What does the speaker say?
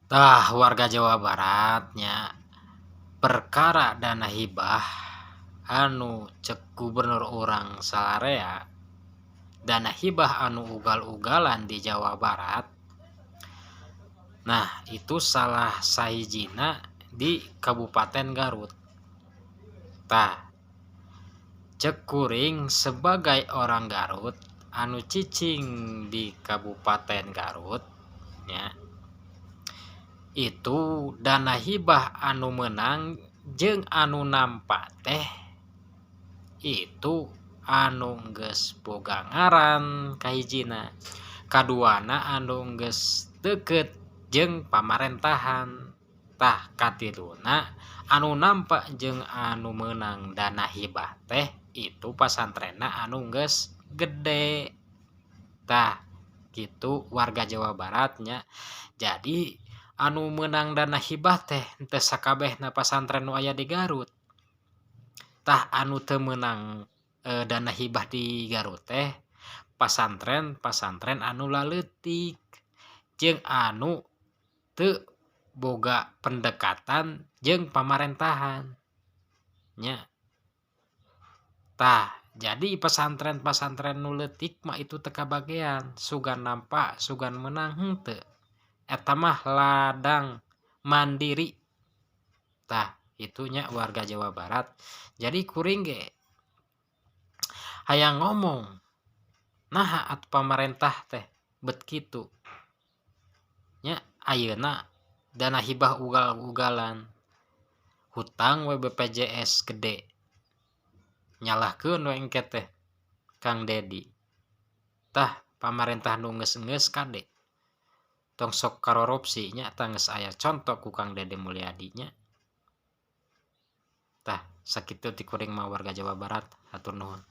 Warga Jawa Baratnya perkara dana hibah anu cek gubernur orang salarea dana hibah anu ugal-ugalan di Jawa Barat. Nah itu salah sahijina di Kabupaten Garut. Cek kuring sebagai orang Garut anu cicing di Kabupaten Garut ya, itu dana hibah anu menang jeung anu nampa teh itu anu geus boga ngaran kahijina, kaduana anu geus deukeut jeung pamarentahan, katiluna anu nampa jeung anu meunang dana hibah teh itu pasantrenna anu geus gede. Gitu warga Jawa Baratnya. Jadi anu meunang dana hibah teh teu sakabehna pasantren nu aya di Garut. Anu teu meunang dana hibah di Garut teh pasantren anu laleutik jeung anu teu boga pendekatan jeung pamarentahan nya. Jadi pasantren nu leutik mah itu teu kabagean sugan nampa sugan meunang henteu. Eta mah ladang mandiri. Itunya warga Jawa Barat. Jadi kuring ge hayang ngomong naha atuh pamarentah teh bet kitu nya. Ayeuna dana hibah ugal-ugalan, hutang we BPJS gede, nyalahkeun we engke teh Kang Dedi. Pamarentah nu geus-geus kade tong sok karorupsi nya geus aya conto ku Kang Dede Mulyadi nya. Sakitu ti kuring mah warga Jawa Barat, hatur nuhun.